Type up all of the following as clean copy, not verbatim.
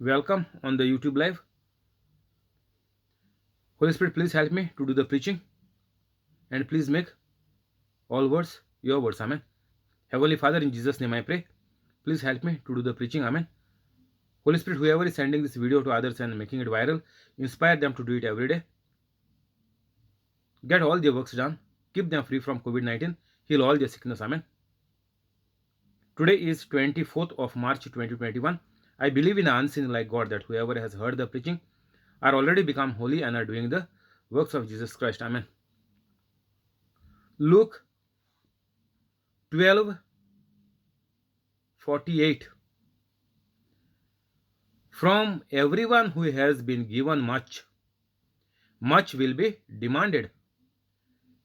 Welcome on the YouTube live. Holy Spirit, please help me to do the preaching and please make all words your words. Amen. Heavenly Father, in Jesus' name I pray. Please help me to do the preaching. Amen. Holy Spirit, whoever is sending this video to others and making it viral, inspire them to do it every day. Get all their works done. Keep them free from COVID 19. Heal all their sickness. Amen. Today is 24th of March 2021. I believe in an unseen like God that whoever has heard the preaching are already become holy and are doing the works of Jesus Christ. Amen. Luke 12:48. From everyone who has been given much, much will be demanded,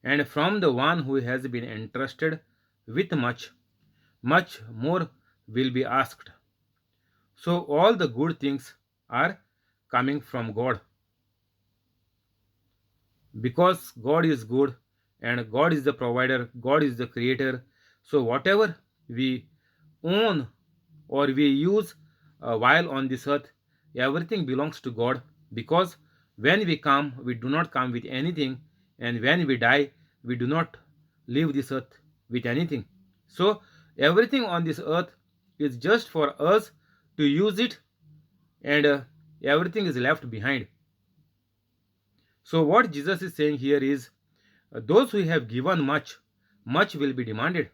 and from the one who has been entrusted with much, much more will be asked. So all the good things are coming from God, because God is good and God is the provider, God is the creator. So whatever we own or we use while on this earth, everything belongs to God, because when we come, we do not come with anything, and when we die, we do not leave this earth with anything. So everything on this earth is just for us to use it, and everything is left behind. So what Jesus is saying here is, those who have given much, much will be demanded.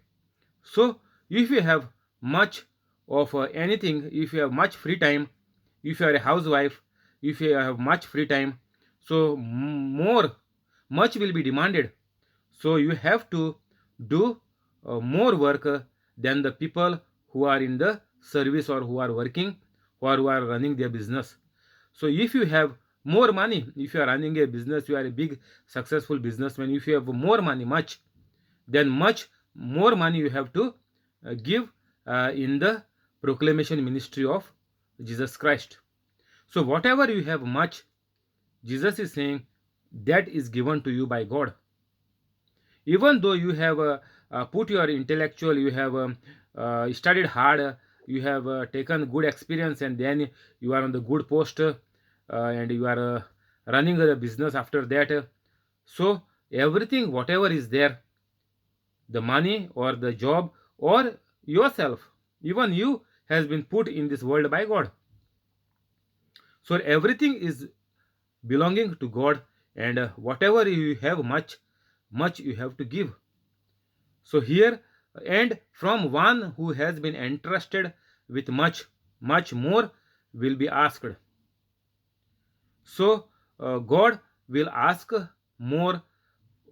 So if you have much of anything, if you have much free time, if you are a housewife, if you have much free time, so more, much will be demanded. So you have to do more work than the people who are in the service or who are working or who are running their business. So if you have more money, if you are running a business, you are a big successful businessman, if you have more money, much, then much more money you have to give in the proclamation ministry of Jesus Christ. So whatever you have much, Jesus is saying that is given to you by God. Even though you have put your intellectual, you have studied hard, you have taken good experience, and then you are on the good post, and you are running the business after that. So everything, whatever is there, the money or the job or yourself, even you, has been put in this world by God. So everything is belonging to God, and whatever you have much, much you have to give. So here, and from one who has been entrusted with much, much more will be asked. So God will ask more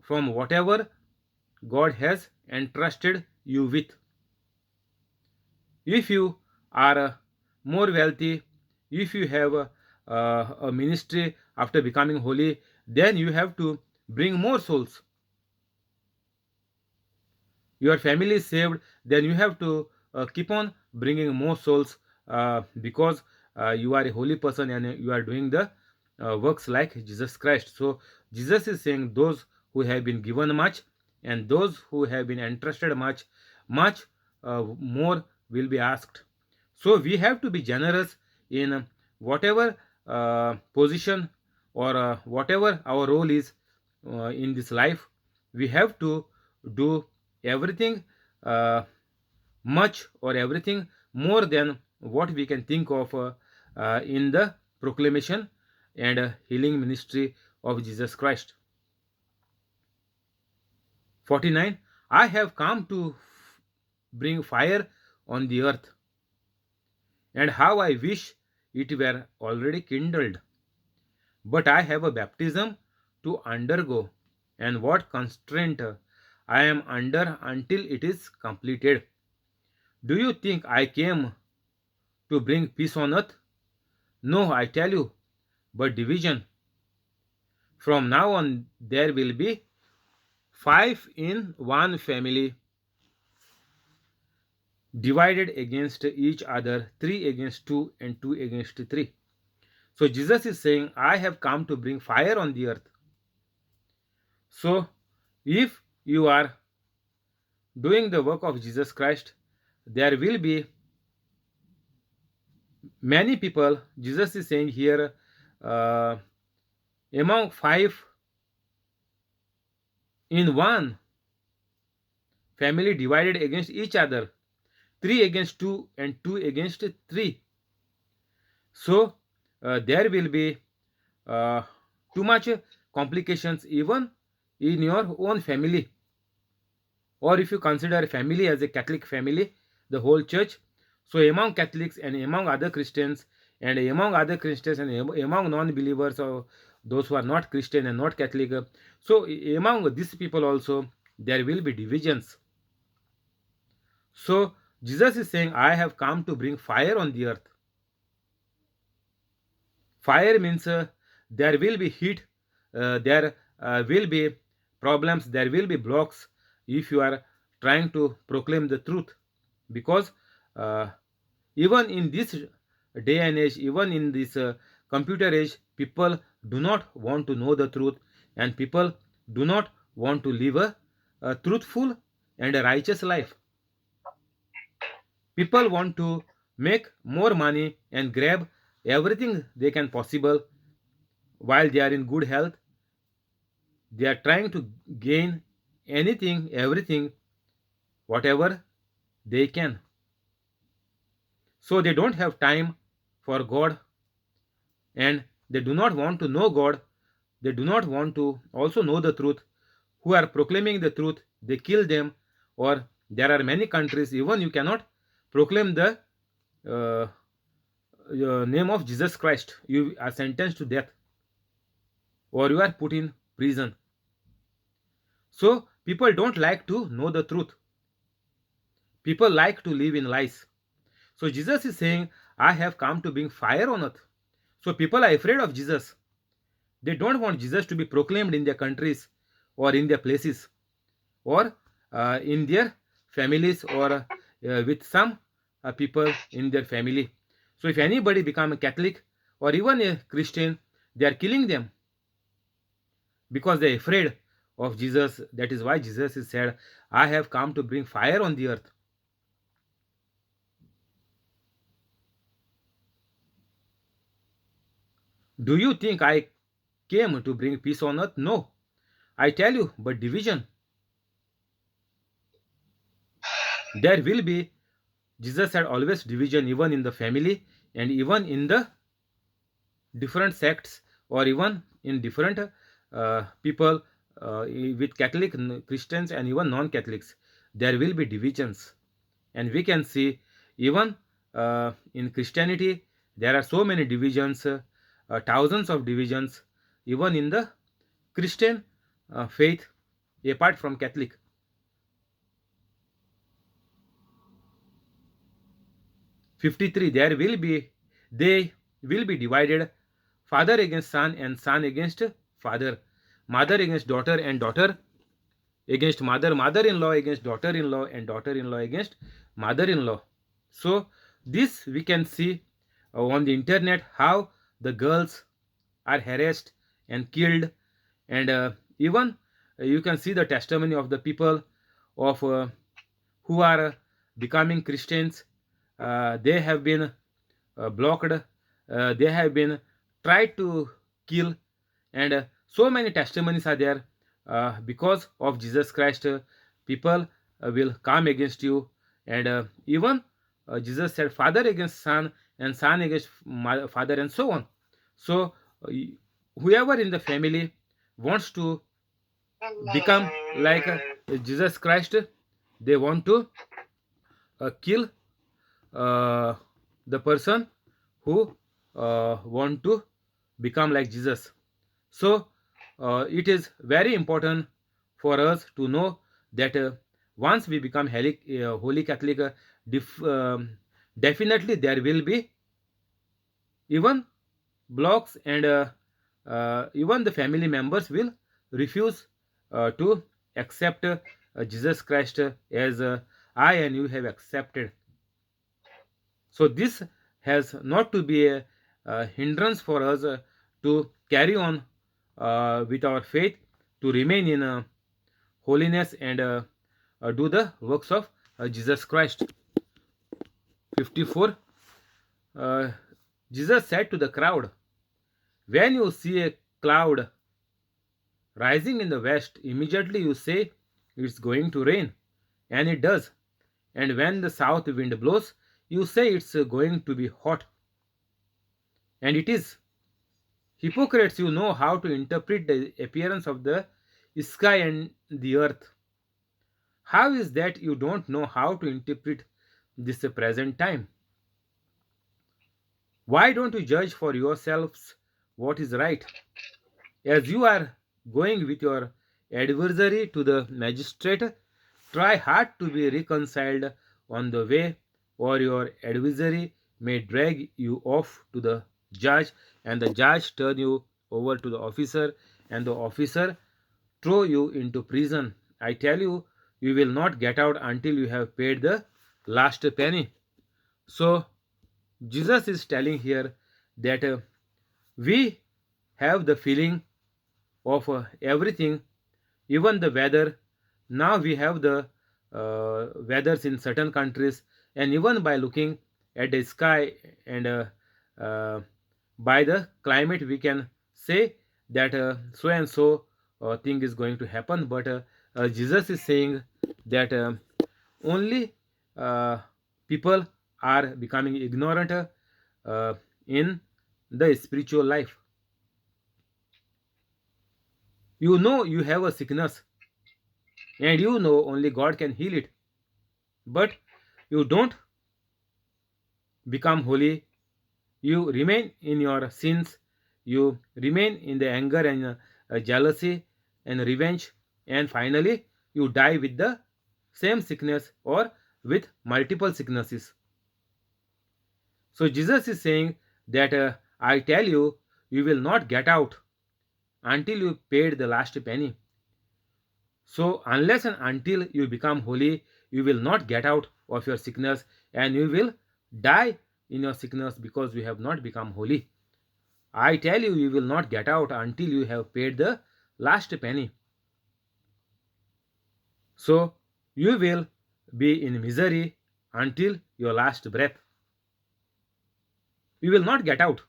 from whatever God has entrusted you with. If you are more wealthy, if you have a ministry after becoming holy, then you have to bring more souls. Your family is saved, then you have to keep on bringing more souls, because you are a holy person and you are doing the works like Jesus Christ. So Jesus is saying those who have been given much and those who have been entrusted much, much more will be asked. So we have to be generous in whatever position or whatever our role is in this life. We have to do everything much or everything more than what we can think of in the proclamation and healing ministry of Jesus Christ. 49. I have come to bring fire on the earth, and how I wish it were already kindled. But I have a baptism to undergo, and what constraint I am under until it is completed. Do you think I came to bring peace on earth? No, I tell you, but division. From now on, there will be five in one family, divided against each other, three against two, and two against three. So Jesus is saying, I have come to bring fire on the earth. So if you are doing the work of Jesus Christ, there will be Many people, Jesus is saying here, uh, among five in one family divided against each other, three against two and two against three. So there will be uh, too much complications even in your own family. Or if you consider family as a Catholic family, the whole church, so among Catholics and among other Christians and among other Christians and among non-believers or those who are not Christian and not Catholic, so among these people also there will be divisions. So Jesus is saying, I have come to bring fire on the earth. Fire means there will be heat, there will be problems, there will be blocks if you are trying to proclaim the truth. Because uh, even in this day and age, even in this computer age, people do not want to know the truth, and people do not want to live a truthful and a righteous life. People want to make more money and grab everything they can possible while they are in good health. They are trying to gain anything, everything, whatever they can. So they don't have time for God, and they do not want to know God. They do not want to also know the truth. Who are proclaiming the truth, they kill them. Or there are many countries, even you cannot proclaim the uh, name of Jesus Christ. You are sentenced to death or you are put in prison. So people don't like to know the truth. People like to live in lies. So Jesus is saying, I have come to bring fire on earth. So people are afraid of Jesus. They don't want Jesus to be proclaimed in their countries or in their places or in their families or with some people in their family. So if anybody become a Catholic or even a Christian, they are killing them because they are afraid of Jesus. That is why Jesus is said, I have come to bring fire on the earth. Do you think I came to bring peace on earth? No. I tell you, but division. There will be, Jesus said, always division, even in the family and even in the different sects or even in different people with Catholic, Christians, and even non Catholics. There will be divisions. And we can see even in Christianity, there are so many divisions, thousands of divisions, even in the Christian faith, apart from Catholic. 53, they will be divided, father against son and son against father, mother against daughter and daughter against mother, mother-in-law against daughter-in-law and daughter-in-law against mother-in-law. So this we can see on the internet how the girls are harassed and killed, and even you can see the testimony of the people of who are becoming Christians. They have been blocked, they have been tried to kill, and so many testimonies are there. Because of Jesus Christ, people will come against you, and even Jesus said, father against son and son against father, and so on. So whoever in the family wants to become like Jesus Christ, they want to kill uh, the person who want to become like Jesus. So it is very important for us to know that once we become Holy Catholic, definitely there will be even blocks, and even the family members will refuse to accept Jesus Christ as I and you have accepted. So this has not to be a hindrance for us to carry on with our faith, to remain in holiness, and do the works of Jesus Christ. 54. Jesus said to the crowd, when you see a cloud rising in the west, immediately you say it's going to rain, and it does. And when the south wind blows, you say it's going to be hot, and it is. Hypocrites, you know how to interpret the appearance of the sky and the earth. How is that you don't know how to interpret this present time? Why don't you judge for yourselves what is right? As you are going with your adversary to the magistrate, try hard to be reconciled on the way, or your adversary may drag you off to the judge, and the judge turn you over to the officer, and the officer throw you into prison. I tell you, you will not get out until you have paid the last penny. So, Jesus is telling here that we have the feeling of everything, even the weather. Now we have the weathers in certain countries, and even by looking at the sky and uh, by the climate, we can say that so and so thing is going to happen. But Jesus is saying that only uh, people are becoming ignorant in the spiritual life. You know you have a sickness, and you know only God can heal it, but you don't become holy. You remain in your sins, you remain in the anger and jealousy and revenge, and finally you die with the same sickness or with multiple sicknesses. So Jesus is saying that I tell you, you will not get out until you paid the last penny. So, unless and until you become holy, you will not get out of your sickness, and you will die in your sickness because you have not become holy. I tell you, you will not get out until you have paid the last penny. So, you will be in misery until your last breath. You will not get out.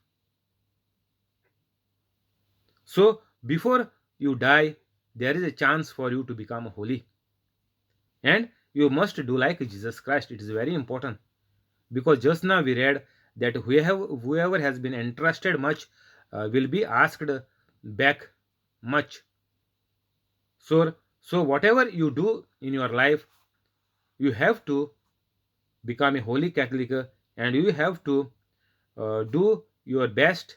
So, before you die, there is a chance for you to become holy. And you must do like Jesus Christ. It is very important. Because just now we read that whoever has been entrusted much will be asked back much. So whatever you do in your life, you have to become a holy Catholic, and you have to do your best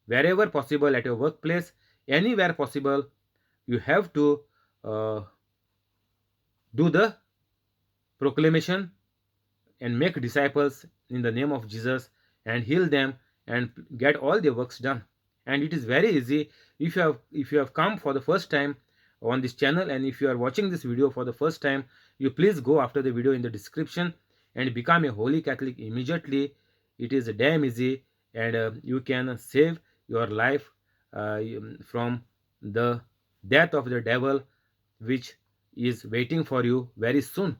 wherever possible, at your workplace, anywhere possible. You have to uh, do the proclamation and make disciples in the name of Jesus, and heal them and get all their works done. And it is very easy. If you have come for the first time on this channel, and if you are watching this video for the first time, you please go after the video in the description and become a holy Catholic immediately. It is damn easy, and you can save your life from the death of the devil, which is waiting for you very soon.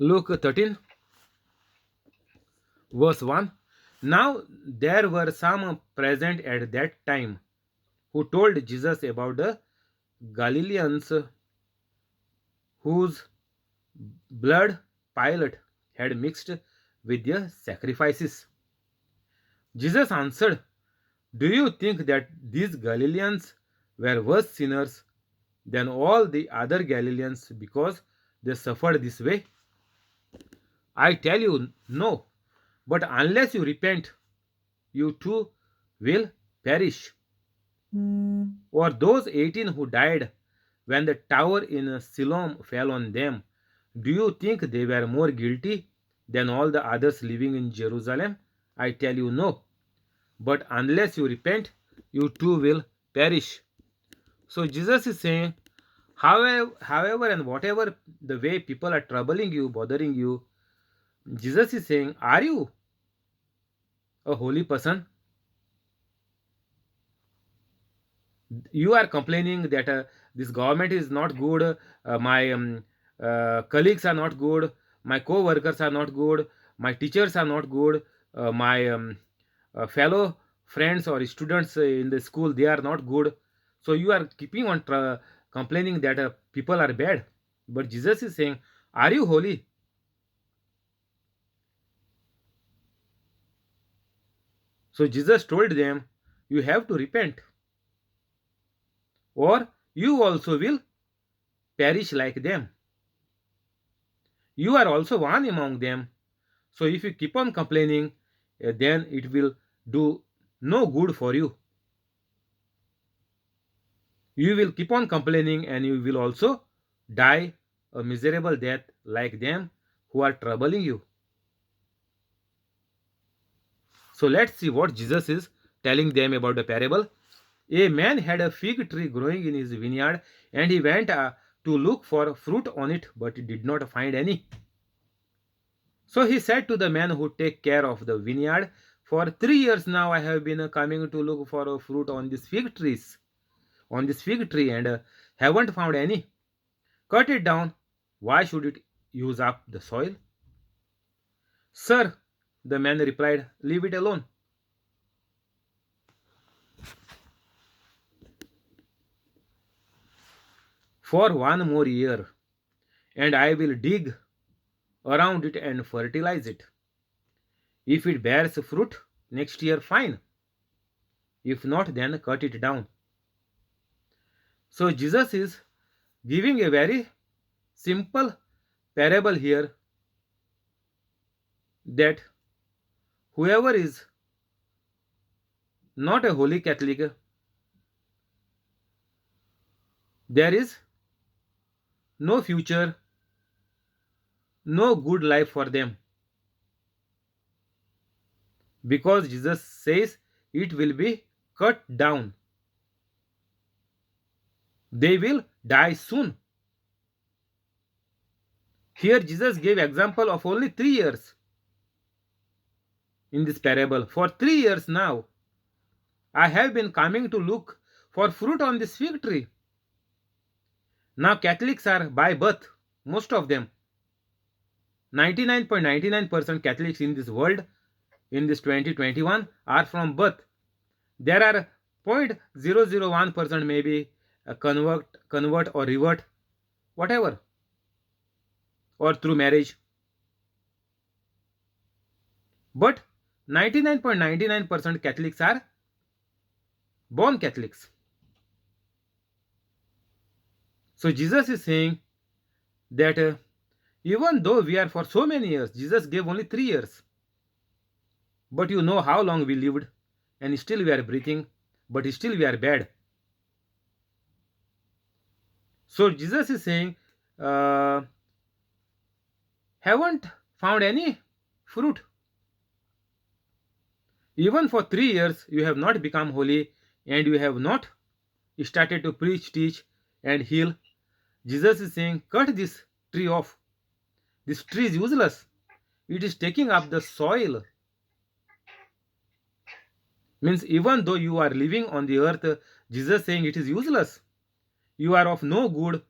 Luke 13 verse 1. Now there were some present at that time who told Jesus about the Galileans whose blood Pilate had mixed with their sacrifices. Jesus answered, do you think that these Galileans were worse sinners than all the other Galileans because they suffered this way? I tell you, no. But unless you repent, you too will perish. Or those 18 who died when the tower in Siloam fell on them, do you think they were more guilty than all the others living in Jerusalem? I tell you, no. But unless you repent, you too will perish. So Jesus is saying, however and whatever the way people are troubling you, bothering you, Jesus is saying, are you a holy person? You are complaining that this government is not good, my colleagues are not good, my co-workers are not good, my teachers are not good, my fellow friends or students in the school, they are not good. So you are keeping on complaining that people are bad. But Jesus is saying, are you holy? So Jesus told them, you have to repent, or you also will perish like them. You are also one among them. So if you keep on complaining, then it will do no good for you. You will keep on complaining and you will also die a miserable death like them who are troubling you. So let's see what Jesus is telling them about the parable. A man had a fig tree growing in his vineyard, and he went to look for fruit on it, but he did not find any. So he said to the man who take care of the vineyard, for 3 years now I have been coming to look for a fruit on this fig tree, and haven't found any. Cut it down. Why should it use up the soil? Sir, the man replied, leave it alone. For 1 more year, and I will dig around it and fertilize it. If it bears fruit next year, fine. If not, then cut it down. So Jesus is giving a very simple parable here, that whoever is not a holy Catholic, there is no future, no good life for them, because Jesus says it will be cut down. They will die soon. Here Jesus gave example of only 3 years in this parable. For 3 years now, I have been coming to look for fruit on this fig tree. Now Catholics are by birth, most of them, 99.99% Catholics in this world, in this 2021, are from birth. There are 0.001% maybe convert or revert, whatever, or through marriage. But 99.99% Catholics are born Catholics. So Jesus is saying that even though we are for so many years, Jesus gave only 3 years. But you know how long we lived, and still we are breathing, but still we are bad. So Jesus is saying, uh, haven't found any fruit. Even for 3 years, you have not become holy, and you have not started to preach, teach, and heal. Jesus is saying, cut this tree off. This tree is useless. It is taking up the soil. Means even though you are living on the earth, Jesus saying it is useless. You are of no good,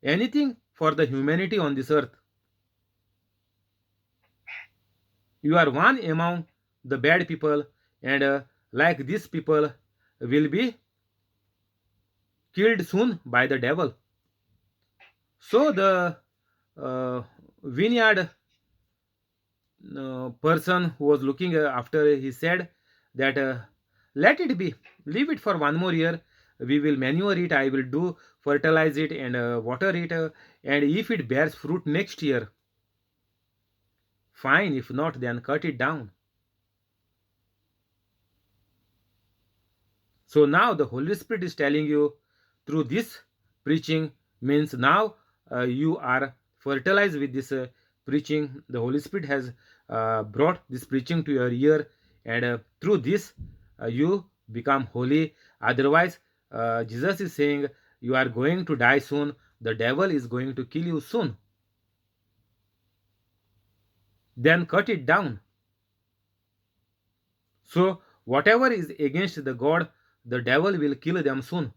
anything for the humanity on this earth. You are one among the bad people, and like these people will be killed soon by the devil. So the uh, vineyard person who was looking after, he said that let it be, leave it for 1 more year. We will manure it, I will do fertilize it and water it, and if it bears fruit next year, fine. If not, then cut it down. So now the Holy Spirit is telling you through this preaching, means now you are fertilized with this preaching. The Holy Spirit has brought this preaching to your ear, and through this you become holy. Otherwise, Jesus is saying you are going to die soon. The devil is going to kill you soon. Then cut it down. So whatever is against the God, the devil will kill them soon.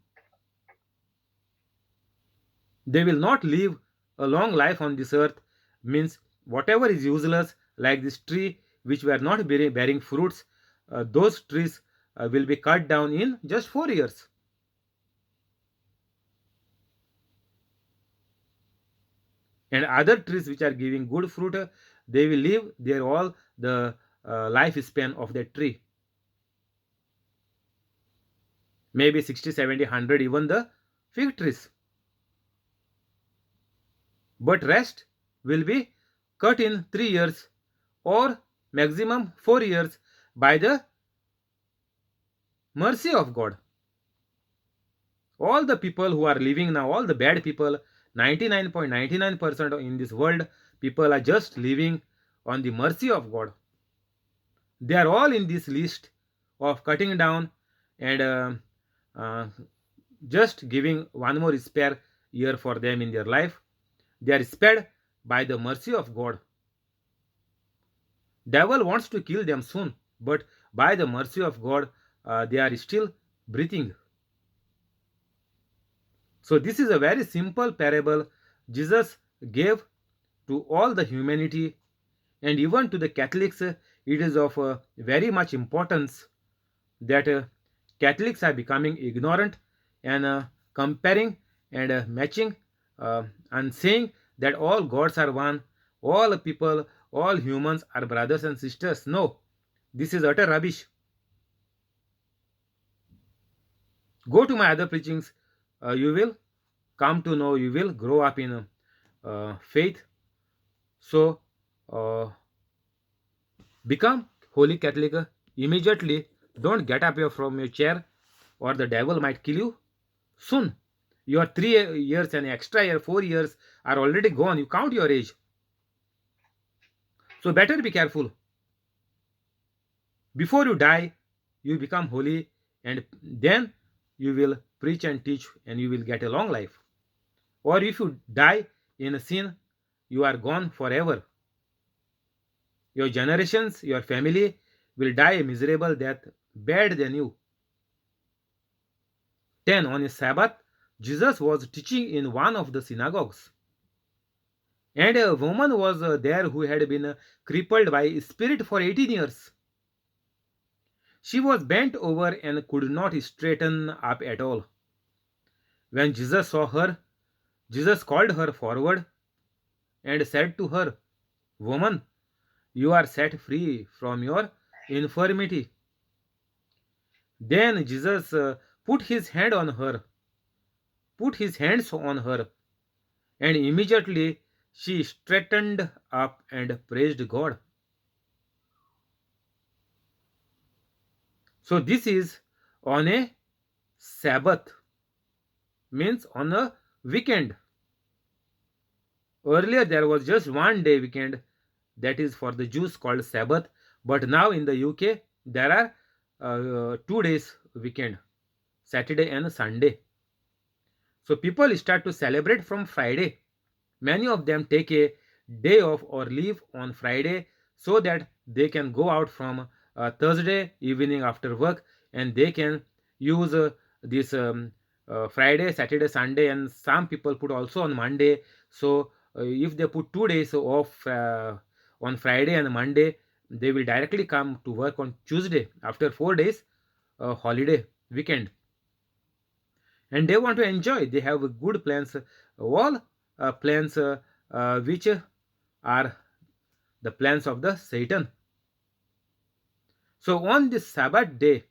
They will not live a long life on this earth, means whatever is useless, like this tree which were not bearing fruits, those trees will be cut down in just 4 years. And other trees which are giving good fruit, they will live their all the lifespan of that tree, maybe 60, 70, 100, even the fig trees. But rest will be cut in 3 years or maximum 4 years by the mercy of God. All the people who are living now, all the bad people, 99.99% in this world, people are just living on the mercy of God. They are all in this list of cutting down and uh, just giving one more spare year for them in their life. They are spared by the mercy of God. Devil wants to kill them soon, but by the mercy of God, they are still breathing. So this is a very simple parable Jesus gave to all the humanity, and even to the Catholics. It is of very much importance that Catholics are becoming ignorant and comparing and matching and saying that all gods are one, all people, all humans are brothers and sisters. No, this is utter rubbish. Go to my other preachings, you will come to know, you will grow up in faith. So, become Holy Catholic immediately. Don't get up from your chair, or the devil might kill you soon. Your 3 years and extra year, 4 years are already gone. You count your age. So, better be careful. Before you die, you become holy, and then you will preach and teach, and you will get a long life. Or if you die in a sin, you are gone forever. Your generations, your family will die a miserable death, bad than you. 10. On a Sabbath, Jesus was teaching in one of the synagogues. And a woman was there who had been crippled by a spirit for 18 years. She was bent over and could not straighten up at all. When Jesus saw her, Jesus called her forward and said to her, "Woman, you are set free from your infirmity." Then Jesus put his hands on her, and immediately she straightened up and praised God. So this is on a Sabbath, means on a weekend. Earlier there was just one day weekend, that is for the Jews called Sabbath, but now in the UK there are 2 days weekend, Saturday and Sunday. So people start to celebrate from Friday. Many of them take a day off or leave on Friday so that they can go out from Thursday evening after work, and they can use this Friday, Saturday, Sunday, and some people put also on Monday. So if they put 2 days off on Friday and Monday, they will directly come to work on Tuesday after 4 days holiday weekend, and they want to enjoy. They have good plans, all plans which are the plans of the Satan. So on this Sabbath day,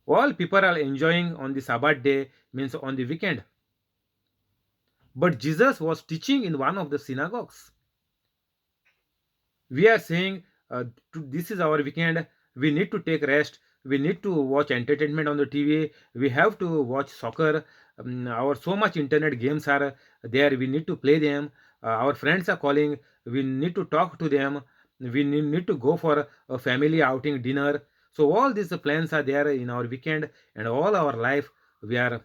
all people are enjoying on the Sabbath day, means on the weekend. But Jesus was teaching in one of the synagogues. We are saying this is our weekend, we need to take rest, we need to watch entertainment on the TV, we have to watch soccer, our so much internet games are there, we need to play them, our friends are calling, we need to talk to them, we need to go for a family outing dinner. So all these plans are there in our weekend, and all our life we are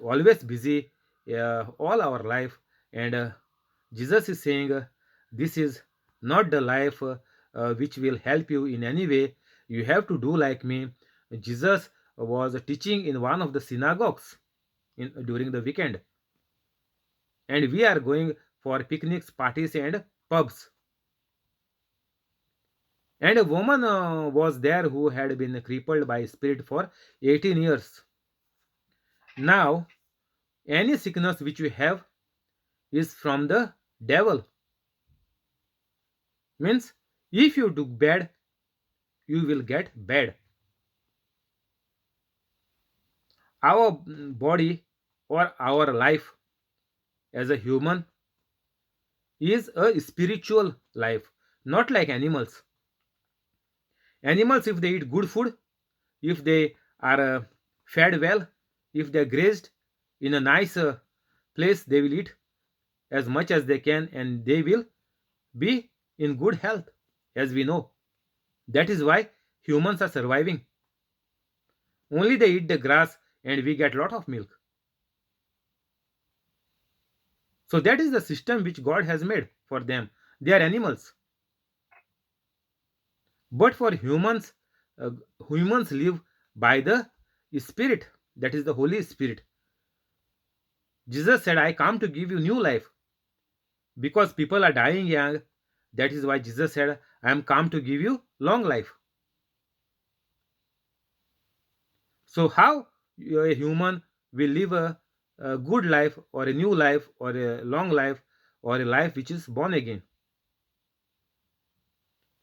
always busy, all our life. And Jesus is saying, this is not the life which will help you in any way. You have to do like me. Jesus was teaching in one of the synagogues. during the weekend, and we are going for picnics, parties, and pubs. And a woman was there who had been crippled by spirit for 18 years. Now, any sickness which you have is from the devil. Means, if you do bad, you will get bad. Our body or our life as a human is a spiritual life, not like animals. Animals, if they eat good food, if they are fed well, if they are grazed in a nice place, they will eat as much as they can and they will be in good health, as we know. That is why humans are surviving. Only they eat the grass and we get lot of milk. So that is the system which God has made for them. They are animals. But for humans, uh, humans live by the Spirit, that is the Holy Spirit. Jesus said, I come to give you new life because people are dying young. That is why Jesus said, I am come to give you long life. So, how a human will live a good life or a new life or a long life or a life which is born again?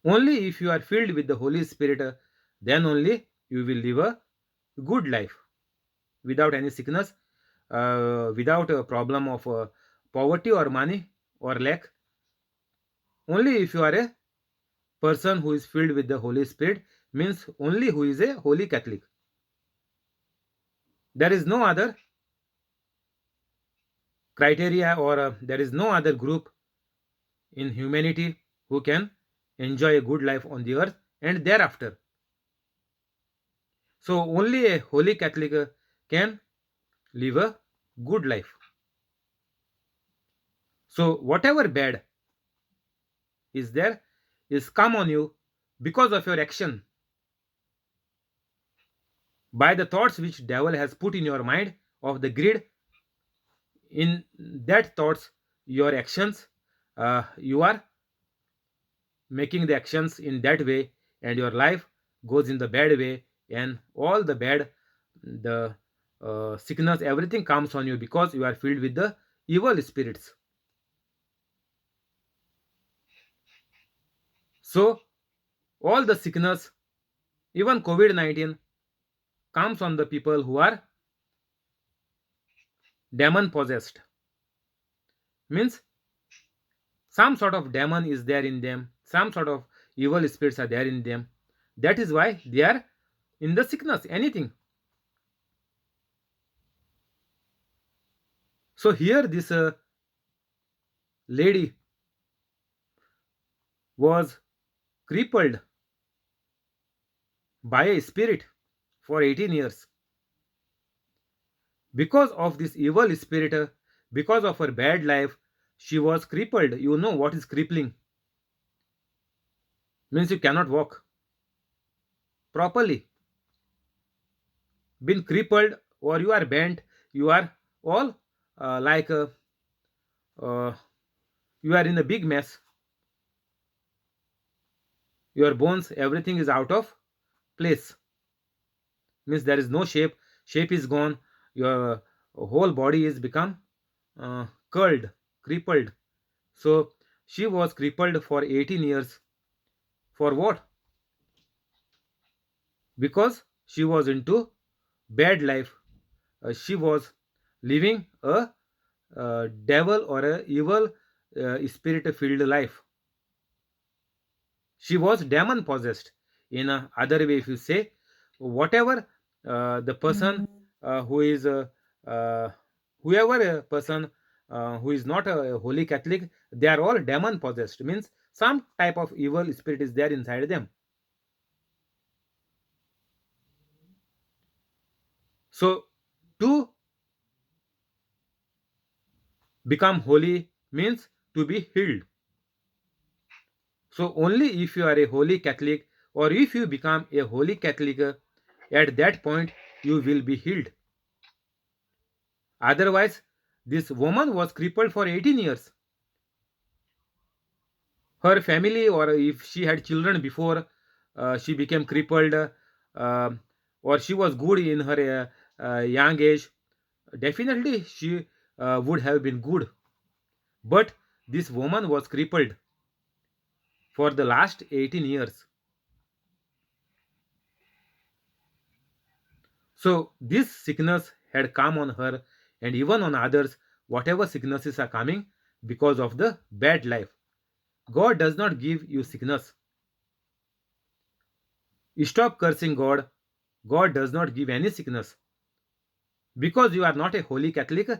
Only if you are filled with the Holy Spirit, then only you will live a good life without any sickness, without a problem of poverty or money or lack. Only if you are a person who is filled with the Holy Spirit, means only who is a holy Catholic. There is no other criteria or there is no other group in humanity who can enjoy a good life on the earth and thereafter. So only a holy Catholic can live a good life. So whatever bad is there is come on you because of your action, by the thoughts which devil has put in your mind of the greed. In that thoughts, your actions, you are making the actions in that way, and your life goes in the bad way, and all the bad, the sickness, everything comes on you because you are filled with the evil spirits. So all the sickness, even COVID-19, comes on the people who are demon possessed. Means some sort of demon is there in them, some sort of evil spirits are there in them. That is why they are in the sickness, anything. So here this lady was crippled by a spirit for 18 years. Because of this evil spirit, because of her bad life, she was crippled. You know what is crippling? Means you cannot walk properly. Been crippled or you are bent, you are all like uh, you are in a big mess. Your bones, everything is out of place. Means there is no shape. Shape is gone. Your whole body is become curled, crippled. So she was crippled for 18 years. For what? Because she was into bad life. She was living a devil or a evil spirit filled life. She was demon possessed. In a other way, if you say, whatever the person who is uh, whoever a person who is not a holy Catholic, they are all demon possessed. Means some type of evil spirit is there inside them. So to become holy means to be healed. So only if you are a holy Catholic or if you become a holy Catholic, at that point you will be healed. Otherwise, this woman was crippled for 18 years. Her family, or if she had children before she became crippled, uh, or she was good in her young age, definitely she would have been good. But this woman was crippled for the last 18 years. So this sickness had come on her and even on others, whatever sicknesses are coming because of the bad life. God does not give you sickness. Stop cursing God. God does not give any sickness. Because you are not a holy Catholic,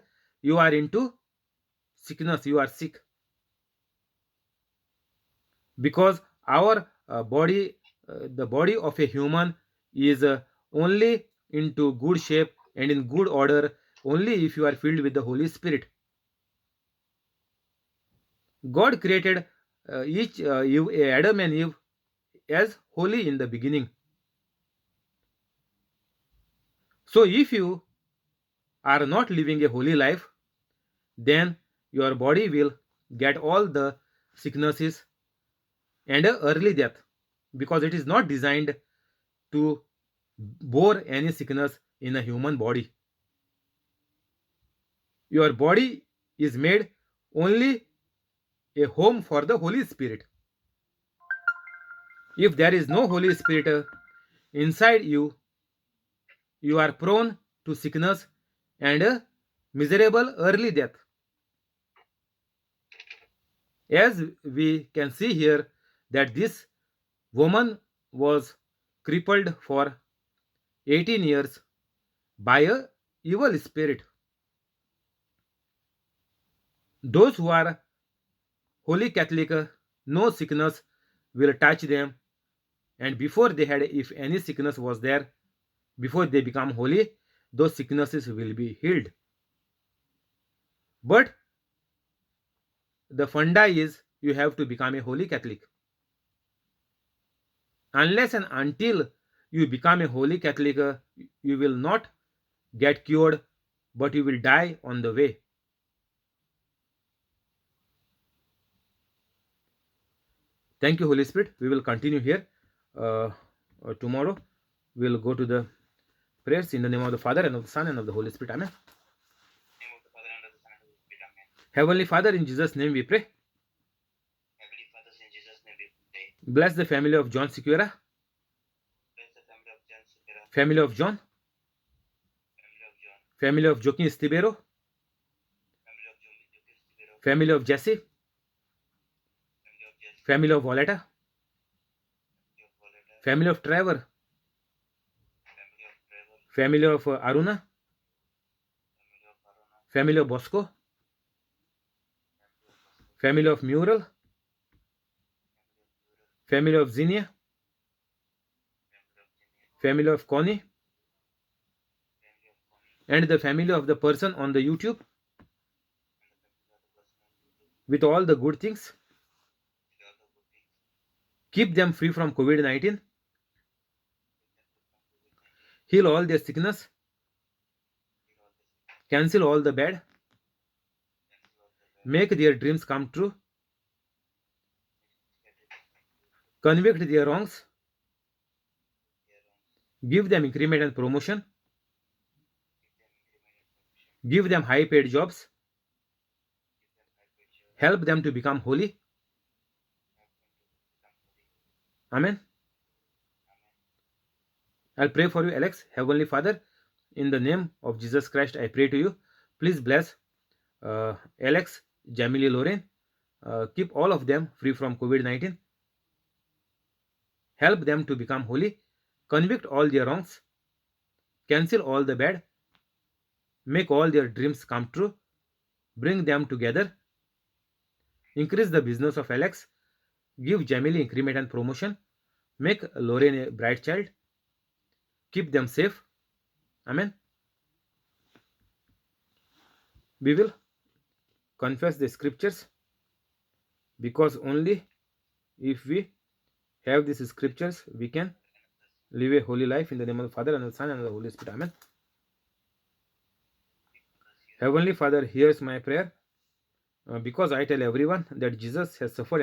you are into sickness, you are sick. Because our body, the body of a human is only into good shape and in good order only if you are filled with the Holy Spirit. God created each Adam and Eve as holy in the beginning. So if you are not living a holy life, then your body will get all the sicknesses and a early death, because it is not designed to bore any sickness in a human body. Your body is made only a home for the Holy Spirit. If there is no Holy Spirit inside you, you are prone to sickness and a miserable early death. As we can see here, that this woman was crippled for 18 years by a evil spirit. Those who are holy Catholic, no sickness will touch them, and before they had, if any sickness was there, before they become holy, those sicknesses will be healed. But the funda is you have to become a holy Catholic. Unless and until you become a holy Catholic, you will not get cured, but you will die on the way. Thank you, Holy Spirit. We will continue here. Uh, Tomorrow we will go to the prayers in the name of the Father and of the Son and of the Holy Spirit. Amen. Heavenly Father, in Jesus' name we pray. Bless the family of John Sequeira, family of John, family of Joaquin Estibero, family of Jesse, family of Voletta, family of Trevor, family of Aruna, family of Bosco, family of Mural, family of Zinnia, family of Connie, and the family of the person on the YouTube with all the good things. Keep them free from COVID-19. Heal all their sickness. Cancel all the bad. Make their dreams come true. Convict their wrongs. Give them increment and promotion. Give them high paid jobs. Help them to become holy. Amen. I'll pray for you, Alex. Heavenly Father, in the name of Jesus Christ, I pray to you. Please bless Alex, Jamily, Lorraine. Keep all of them free from COVID-19. Help them to become holy. Convict all their wrongs. Cancel all the bad. Make all their dreams come true. Bring them together. Increase the business of Alex. Give Jamily increment and promotion. Make Lorraine a bright child. Keep them safe. Amen. We will confess the scriptures, because only if we have these scriptures we can live a holy life in the name of the Father and the Son and the Holy Spirit. Amen. Heavenly Father hears my prayer because I tell everyone that Jesus has suffered